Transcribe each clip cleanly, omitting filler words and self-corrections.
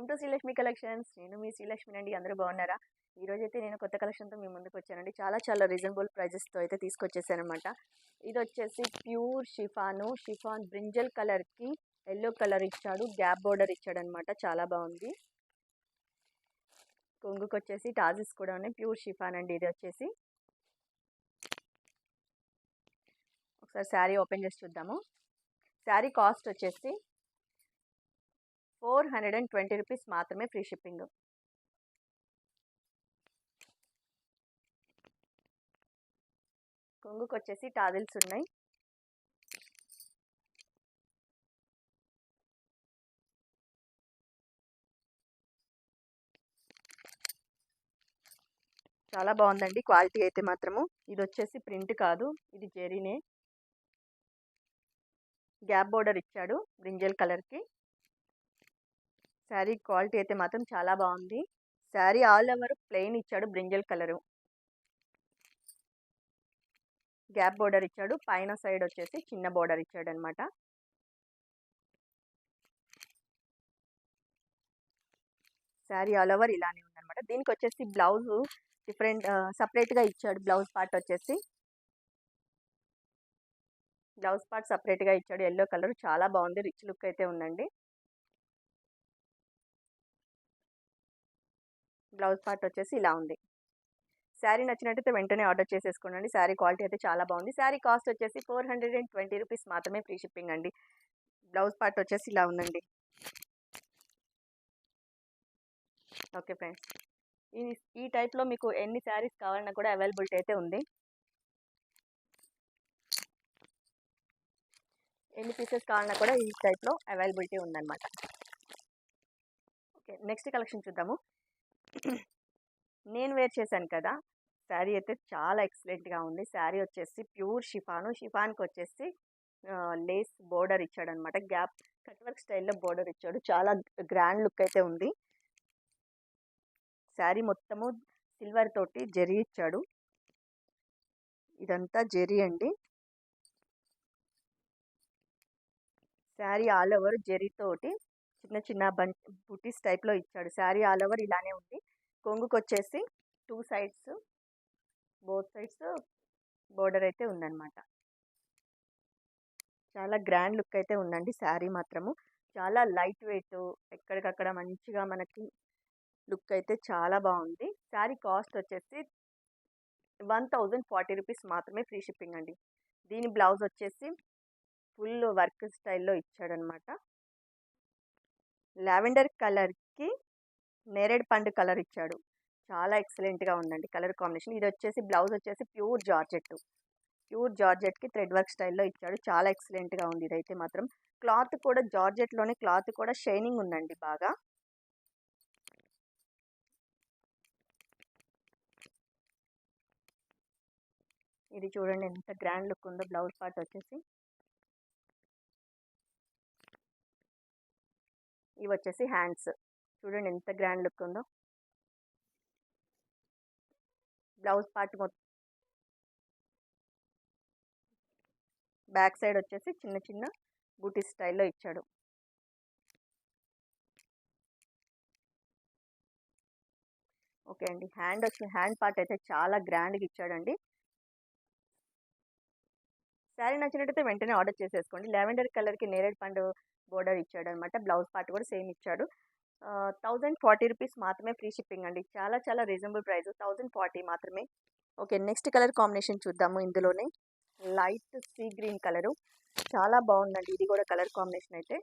Welcome to Srilakshmi collections. నేను మీ శ్రీలక్ష్మినండి. అందరూ బాగున్నారా? ఈరోజైతే నేను కొత్త కలెక్షన్తో మీ ముందుకు వచ్చానండి. చాలా రీజనబుల్ ప్రైజెస్తో అయితే తీసుకొచ్చేసానమాట. ఇది వచ్చేసి ప్యూర్ షిఫాన్ బ్రింజల్ కలర్కి ఎల్లో కలర్ ఇచ్చాడు, గ్యాప్ బోర్డర్ ఇచ్చాడనమాట. చాలా బాగుంది. కొంగుకి వచ్చేసి టాజిల్స్ కూడా ఉన్నాయి. ప్యూర్ షిఫాన్ అండి. ఇది వచ్చేసి ఒకసారి శారీ ఓపెన్ చేసి చూద్దాము. శారీ కాస్ట్ వచ్చేసి 420 రూపీస్ మాత్రమే, ఫ్రీ షిప్పింగ్. కొంగుకి వచ్చేసి టాజిల్స్ ఉన్నాయి. చాలా బాగుందండి క్వాలిటీ అయితే మాత్రము. ఇది వచ్చేసి ప్రింట్ కాదు, ఇది జెరీనే. గ్యాప్ బోర్డర్ ఇచ్చాడు బ్రింజల్ కలర్కి. శారీ క్వాలిటీ అయితే మాత్రం చాలా బాగుంది. శారీ ఆల్ ఓవర్ ప్లెయిన్ ఇచ్చాడు, బ్రింజల్ కలరు. గ్యాప్ బోర్డర్ ఇచ్చాడు, పైన సైడ్ వచ్చేసి చిన్న బోర్డర్ ఇచ్చాడు అనమాట. శారీ ఆల్ ఓవర్ ఇలానే ఉందన్నమాట. దీనికి వచ్చేసి బ్లౌజ్ డిఫరెంట్ సపరేట్గా ఇచ్చాడు. బ్లౌజ్ పార్ట్ సపరేట్గా ఇచ్చాడు. ఎల్లో కలర్ చాలా బాగుంది, రిచ్ లుక్ అయితే ఉందండి. బ్లౌజ్ పార్ట్ వచ్చేసి ఇలా ఉంది. శారీ నచ్చినట్టయితే వెంటనే ఆర్డర్ చేసేసుకోండి. శారీ క్వాలిటీ అయితే చాలా బాగుంది. శారీ కాస్ట్ వచ్చేసి 420 రూపీస్ మాత్రమే, ఫ్రీ షిప్పింగ్ అండి. బ్లౌజ్ పార్ట్ వచ్చేసి ఇలా ఉందండి. ఓకే ఫ్రెండ్స్, ఈ టైప్లో మీకు ఎన్ని శారీస్ కావాలన్నా కూడా అవైలబిలిటీ అయితే ఉంది. ఎన్ని పీసెస్ కావాలన్నా కూడా ఈ టైప్లో అవైలబిలిటీ ఉందన్నమాట. ఓకే, నెక్స్ట్ కలెక్షన్ చూద్దాము. నేను వేర్ చేశాను కదా, శారీ అయితే చాలా ఎక్సలెంట్గా ఉంది. శారీ వచ్చేసి ప్యూర్ షిఫాన్కి వచ్చేసి లేస్ బోర్డర్ ఇచ్చాడనమాట. గ్యాప్ కట్ వర్క్ స్టైల్లో బోర్డర్ ఇచ్చాడు. చాలా గ్రాండ్ లుక్ అయితే ఉంది. శారీ మొత్తము సిల్వర్ తోటి జెరీ ఇచ్చాడు. ఇదంతా జెరీ అండి. శారీ ఆల్ ఓవర్ జెరీ తోటి చిన్న బుటీస్ టైప్లో ఇచ్చాడు. శారీ ఆల్ ఓవర్ ఇలానే ఉంది. కొంగుకి వచ్చేసి బోత్ సైడ్స్ బోర్డర్ అయితే ఉందన్నమాట. చాలా గ్రాండ్ లుక్ అయితే ఉందండి. శారీ మాత్రము చాలా లైట్ వెయిట్, ఎక్కడికక్కడ మంచిగా మనకి లుక్ అయితే చాలా బాగుంది. శారీ కాస్ట్ వచ్చేసి 1040 రూపీస్ మాత్రమే, ఫ్రీ షిప్పింగ్ అండి. దీని బ్లౌజ్ వచ్చేసి ఫుల్ వర్క్ స్టైల్లో ఇచ్చాడనమాట. లావెండర్ కలర్కి నేరేడ్ పండు కలర్ ఇచ్చాడు. చాలా ఎక్సలెంట్గా ఉందండి కలర్ కాంబినేషన్. ఇది వచ్చేసి బ్లౌజ్ వచ్చేసి ప్యూర్ జార్జెట్కి థ్రెడ్ వర్క్ స్టైల్లో ఇచ్చాడు. చాలా ఎక్సలెంట్గా ఉంది. ఇదైతే మాత్రం క్లాత్ కూడా జార్జెట్లోనే, క్లాత్ కూడా షైనింగ్ ఉందండి బాగా. ఇది చూడండి ఎంత గ్రాండ్ లుక్ ఉందో. బ్లౌజ్ పార్ట్ వచ్చేసి ఇవి వచ్చేసి హ్యాండ్స్. చూడండి ఎంత గ్రాండ్ లుక్ ఉందో. బ్లౌజ్ పార్ట్ బ్యాక్ సైడ్ వచ్చేసి చిన్న బూటీ స్టైల్లో ఇచ్చాడు. ఓకే అండి, హ్యాండ్ పార్ట్ అయితే చాలా గ్రాండ్గా ఇచ్చాడండి. శారీ నచ్చినట్టయితే వెంటనే ఆర్డర్ చేసేసుకోండి. లావెండర్ కలర్కి నేరేడ్ పండు బోర్డర్ ఇచ్చాడు అనమాట. బ్లౌజ్ పార్ట్ కూడా సేమ్ ఇచ్చాడు. 1040 రూపీస్ మాత్రమే, ఫ్రీ షిప్పింగ్ అండి. చాలా రీజనబుల్ ప్రైస్, 1040 మాత్రమే. ఓకే, నెక్స్ట్ కలర్ కాంబినేషన్ చూద్దాము. ఇందులోనే లైట్ సీ గ్రీన్ కలరు చాలా బాగుందండి. ఇది కూడా కలర్ కాంబినేషన్ అయితే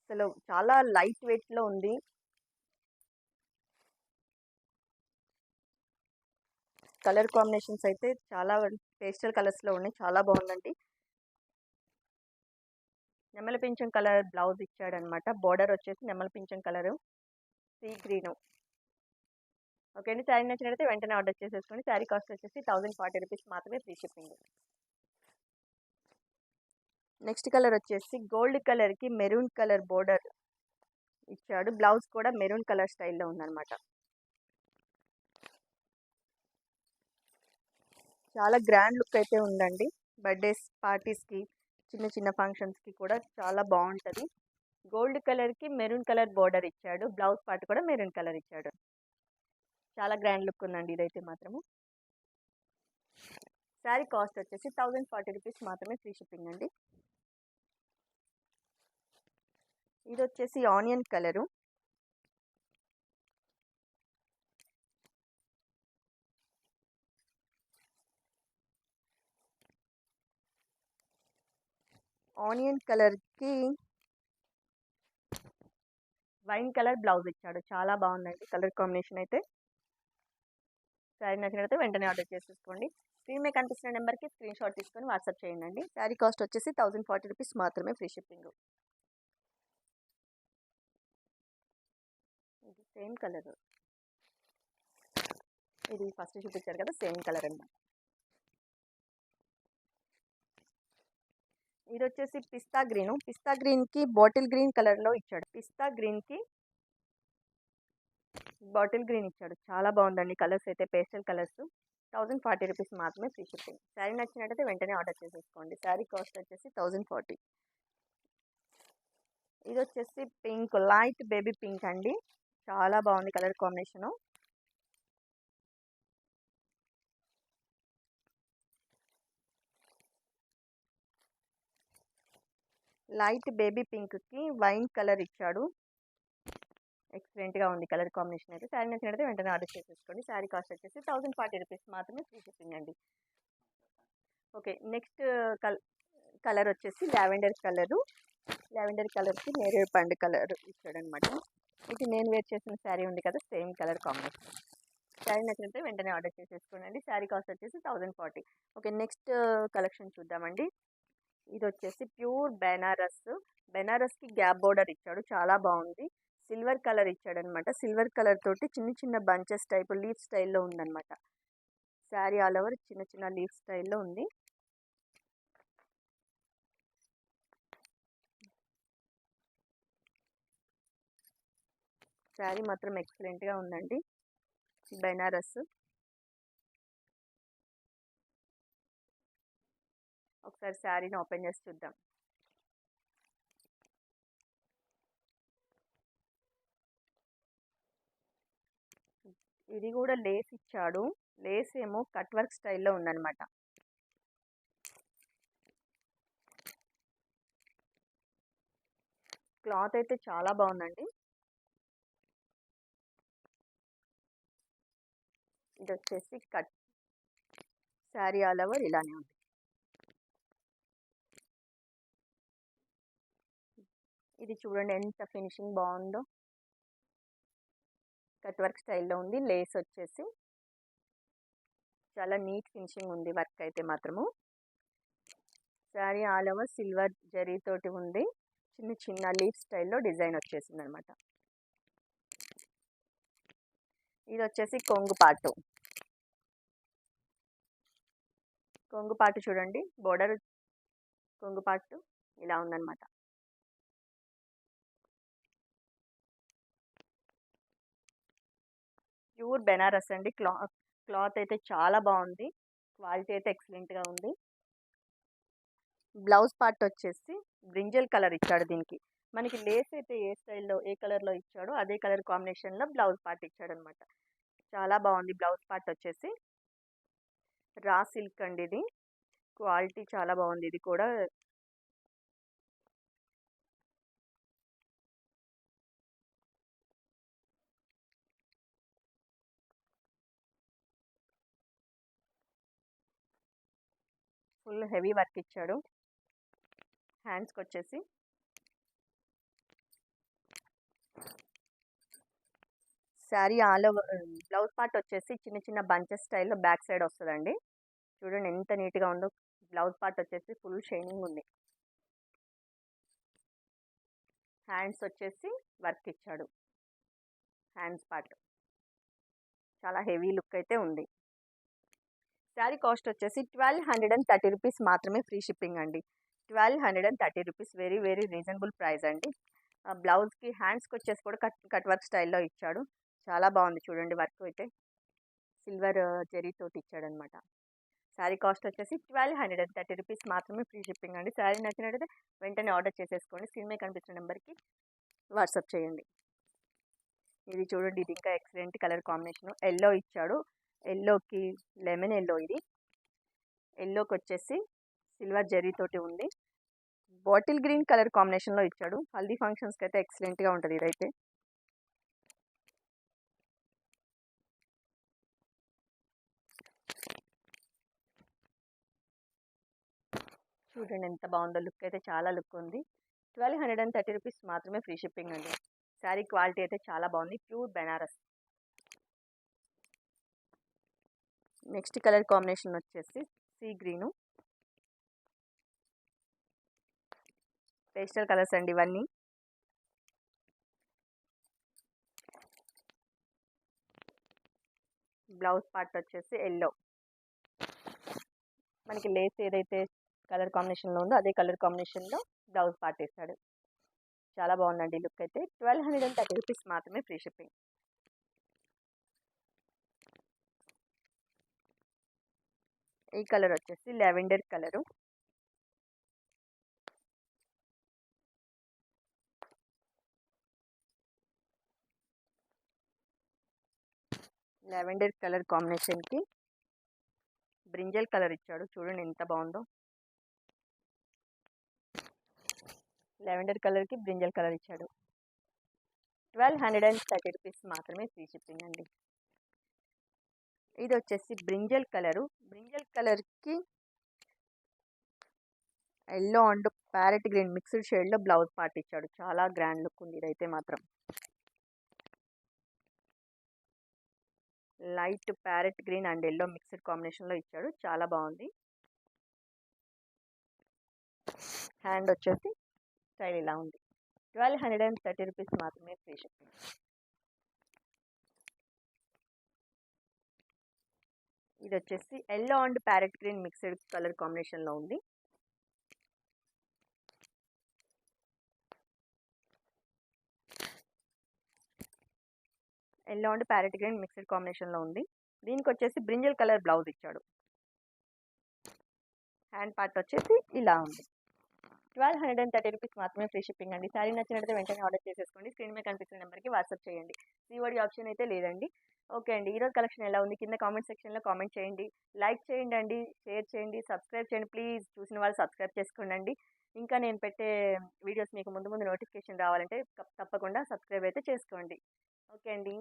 అసలు చాలా లైట్ వెయిట్లో ఉంది. కలర్ కాంబినేషన్స్ అయితే చాలా పేస్టల్ కలర్స్లో ఉన్నాయి. చాలా బాగుందండి. నెమలి పింఛం కలర్ బ్లౌజ్ ఇచ్చాడనమాట. బోర్డర్ వచ్చేసి నెమలి పింఛం కలరు, సీ గ్రీను. ఓకే అండి, శారీ నచ్చినట్లయితే వెంటనే ఆర్డర్ చేసేసుకోండి. శారీ కాస్ట్ వచ్చేసి 1040 రూపీస్ మాత్రమే, ఫ్రీ షిప్పింగ్. నెక్స్ట్ కలర్ వచ్చేసి గోల్డ్ కలర్కి మెరూన్ కలర్ బోర్డర్ ఇచ్చాడు. బ్లౌజ్ కూడా మెరూన్ కలర్ స్టైల్లో ఉందన్నమాట. చాలా గ్రాండ్ లుక్ అయితే ఉందండి. బర్త్డేస్ పార్టీస్కి చిన్న చిన్న ఫంక్షన్స్కి కూడా చాలా బాగుంటుంది. గోల్డ్ కలర్కి మెరూన్ కలర్ బోర్డర్ ఇచ్చాడు. బ్లౌజ్ పార్ట్ కూడా మెరూన్ కలర్ ఇచ్చాడు. చాలా గ్రాండ్ లుక్ ఉందండి ఇదైతే మాత్రము. శారీ కాస్ట్ వచ్చేసి 1040 రూపీస్ మాత్రమే, ఫ్రీ షిప్పింగ్ అండి. ఇది వచ్చేసి ఆనియన్ కలరు. ఆనియన్ కలర్కి వైన్ కలర్ బ్లౌజ్ ఇచ్చాడు. చాలా బాగుందండి కలర్ కాంబినేషన్ అయితే. శారీ నచ్చినట్లయితే వెంటనే ఆర్డర్ చేసేసుకోండి. స్క్రీన్ మీద కనిపిస్తున్న నెంబర్కి స్క్రీన్ షాట్ తీసుకొని వాట్సాప్ చేయండి. శారీ కాస్ట్ వచ్చేసి 1040 రూపీస్ మాత్రమే, ఫ్రీ షిప్పింగ్. ఇది సేమ్ కలర్, ఇది ఫస్ట్ చూపించారు కదా సేమ్ కలర్ అన్నమాట. ఇది వచ్చేసి పిస్తా గ్రీన్. పిస్తా గ్రీన్కి బాటిల్ గ్రీన్ కలర్లో ఇచ్చాడు. పిస్తా గ్రీన్కి బాటిల్ గ్రీన్ ఇచ్చాడు. చాలా బాగుందండి కలర్స్ అయితే, పేస్టల్ కలర్స్. 1040 రూపీస్ మాత్రమే, ఫ్రీ షిప్పింగ్. శారీ నచ్చినట్టయితే వెంటనే ఆర్డర్ చేసేసుకోండి. శారీ కాస్ట్ వచ్చేసి 1040. ఇది వచ్చేసి పింక్, లైట్ బేబీ పింక్ అండి. చాలా బాగుంది కలర్ కాంబినేషను. లైట్ బేబీ పింక్కి వైన్ కలర్ ఇచ్చాడు. ఎక్సలెంట్గా ఉంది కలర్ కాంబినేషన్ అయితే. శారీ నచ్చినట్టయితే వెంటనే ఆర్డర్ చేసేసుకోండి. శారీ కాస్ట్ వచ్చేసి 1040 రూపీస్ మాత్రమే, ఫ్రీ షిప్పింగ్ అండి. ఓకే, నెక్స్ట్ కలర్ వచ్చేసి లావెండర్ కలరు. లావెండర్ కలర్కి నేరేడు పండు కలర్ ఇచ్చాడనమాట. ఇది నేను వేర్ చేసిన శారీ ఉంది కదా సేమ్ కలర్ కాంబినేషన్. శారీ నచ్చినట్లయితే వెంటనే ఆర్డర్ చేసేసుకోండి. శారీ కాస్ట్ వచ్చేసి 1040. ఓకే, నెక్స్ట్ కలెక్షన్ చూద్దామండి. ఇది వచ్చేసి ప్యూర్ బెనారస్. బెనారస్కి గ్యాప్ బోర్డర్ ఇచ్చాడు. చాలా బాగుంది. సిల్వర్ కలర్ ఇచ్చాడనమాట. సిల్వర్ కలర్ తోటి చిన్న చిన్న బంచెస్ టైప్ లీఫ్ స్టైల్లో ఉందన్నమాట. శారీ ఆల్ ఓవర్ చిన్న చిన్న లీఫ్ స్టైల్లో ఉంది. శారీ మాత్రం ఎక్సలెంట్గా ఉందండి. బెనారస్. ఒకసారి శారీని ఓపెన్ చేసి చూద్దాం. ఇది కూడా లేస్ ఇచ్చాడు. లేస్ ఏమో కట్ వర్క్ స్టైల్లో ఉందన్నమాట. క్లాత్ అయితే చాలా బాగుందండి. ఇది వచ్చేసి కట్. శారీ ఆల్ ఓవర్ ఇలానే ఉంది. ఇది చూడండి ఎంత ఫినిషింగ్ బాగుందో. కట్ వర్క్ స్టైల్లో ఉంది. లేస్ వచ్చేసి చాలా నీట్ ఫినిషింగ్ ఉంది వర్క్ అయితే మాత్రము. Sari all over silver zari తోటి ఉంది. చిన్న చిన్న లీఫ్ స్టైల్లో డిజైన్ వచ్చేసింది అనమాట. ఇది వచ్చేసి కొంగు పాటు. కొంగు పాటు చూడండి, బోర్డర్ కొంగు పాటు ఇలా ఉందన్నమాట. ప్యూర్ బెనారస్ అండి. క్లాత్ అయితే చాలా బాగుంది. క్వాలిటీ అయితే ఎక్సలెంట్గా ఉంది. బ్లౌజ్ పార్ట్ వచ్చేసి బ్రింజల్ కలర్ ఇచ్చాడు. దీనికి మనకి లేస్ అయితే ఏ స్టైల్లో ఏ కలర్లో ఇచ్చాడో అదే కలర్ కాంబినేషన్లో బ్లౌజ్ పార్ట్ ఇచ్చాడు అనమాట. చాలా బాగుంది. బ్లౌజ్ పార్ట్ వచ్చేసి రా సిల్క్ అండి. ఇది క్వాలిటీ చాలా బాగుంది. ఇది కూడా ఫుల్ హెవీ వర్క్ ఇచ్చాడు. హ్యాండ్స్కి వచ్చేసి sari all over blouse part వచ్చేసి చిన్న చిన్న బంచెస్ స్టైల్లో బ్యాక్ సైడ్ వస్తుందండి. చూడండి ఎంత నీట్గా ఉందో. బ్లౌజ్ పార్ట్ వచ్చేసి ఫుల్ షైనింగ్ ఉంది. హ్యాండ్స్ వచ్చేసి వర్క్ ఇచ్చాడు. హ్యాండ్స్ పార్ట్ చాలా హెవీ లుక్ అయితే ఉంది. శారీ కాస్ట్ వచ్చేసి 1230 రూపీస్ మాత్రమే, ఫ్రీ షిప్పింగ్ అండి. 1230 rupees, very very reasonable price అండి. బ్లౌజ్కి హ్యాండ్స్కి వచ్చేసి కూడా కట్ వర్క్ స్టైల్లో ఇచ్చాడు. చాలా బాగుంది చూడండి. వర్క్ అయితే సిల్వర్ జరీతోటి ఇచ్చాడనమాట. శారీ కాస్ట్ వచ్చేసి 1230 రూపీస్ మాత్రమే, ఫ్రీ షిప్పింగ్ అండి. శారీ నచ్చినట్టయితే వెంటనే ఆర్డర్ చేసేసుకోండి. స్క్రీన్ మీద కనిపిస్తున్న నెంబర్కి వాట్సాప్ చేయండి. ఇది చూడండి, ఇది ఇంకా ఎక్సలెంట్ కలర్ కాంబినేషన్. ఎల్లో ఇచ్చాడు, ఎల్లోకి లెమన్ ఎల్లో, ఇది ఎల్లోకి వచ్చేసి సిల్వర్ జరీ తోటి ఉంది. బాటిల్ గ్రీన్ కలర్ కాంబినేషన్లో ఇచ్చాడు. హల్దీ ఫంక్షన్స్కి అయితే ఎక్సలెంట్గా ఉంటుంది ఇదైతే. చూడండి ఎంత బాగుందో, లుక్ అయితే చాలా లుక్ ఉంది. 1230 రూపీస్ మాత్రమే, ఫ్రీ షిప్పింగ్ అండి. శారీ క్వాలిటీ అయితే చాలా బాగుంది, pure Benaras. Next colour combination వచ్చేసి సీ గ్రీను, పేస్టల్ కలర్స్ అండి ఇవన్నీ. బ్లౌజ్ పార్ట్ వచ్చేసి ఎల్లో, మనకి లేస్ ఏదైతే కలర్ కాంబినేషన్లో ఉందో అదే కలర్ కాంబినేషన్లో బ్లౌజ్ పార్ట్ వేస్తాడు. చాలా బాగుందండి లుక్ అయితే. 1230 రూపీస్ మాత్రమే, ఫ్రీ షిప్పింగ్. ఈ కలర్ వచ్చేసి లావెండర్ కలరు, లావెండర్ కలర్ కాంబినేషన్కి బ్రింజల్ కలర్ ఇచ్చాడు. చూడండి ఎంత బాగుందో, లావెండర్ కలర్కి బ్రింజల్ కలర్ ఇచ్చాడు. 1230 రూపీస్ మాత్రమే, ఫ్రీ షిప్పింగ్ అండి. ఇది వచ్చేసి బ్రింజల్ కలరు, బ్రింజల్ కలర్కి yellow and parrot green mixed షేడ్లో బ్లౌజ్ పార్ట్ ఇచ్చాడు. చాలా గ్రాండ్ లుక్ ఉంది ఇదైతే మాత్రం. Light parrot green and yellow mixed కాంబినేషన్లో ఇచ్చాడు. చాలా బాగుంది. హ్యాండ్ వచ్చేసి స్టైల్ ఇలా ఉంది. 1230 రూపీస్ మాత్రమే, ఫ్రీ షిప్పింగ్. ఇది వచ్చేసి yellow and parrot green mixed colour కాంబినేషన్లో ఉంది. Yellow and parrot green mixed కాంబినేషన్లో ఉంది. దీనికి వచ్చేసి బ్రింజల్ కలర్ బ్లౌజ్ ఇచ్చాడు. హ్యాండ్ పార్ట్ వచ్చేసి ఇలా ఉంది. 1230 రూపీస్ మాత్రమే, ఫ్రీ షిప్పింగ్ అండి. శారీ నచ్చినట్లయితే వెంటనే ఆర్డర్ చేసేసుకోండి. స్క్రీన్ మీద కనిపిస్తున్న నెంబర్కి వాట్సాప్ చేయండి. సిఓడి ఆప్షన్ అయితే లేదండి. ఓకే అండి, ఈరోజు కలెక్షన్ ఎలా ఉంది కింద కామెంట్ సెక్షన్లో కామెంట్ చేయండి. లైక్ చేయండి అండి, షేర్ చేయండి, సబ్స్క్రైబ్ చేయండి. ప్లీజ్ చూసిన వాళ్ళు సబ్స్క్రైబ్ చేసుకోండి. ఇంకా నేను పెట్టే వీడియోస్ మీకు ముందు ముందు నోటిఫికేషన్ రావాలంటే తప్పకుండా సబ్స్క్రైబ్ అయితే చేసుకోండి. ఓకే అండి.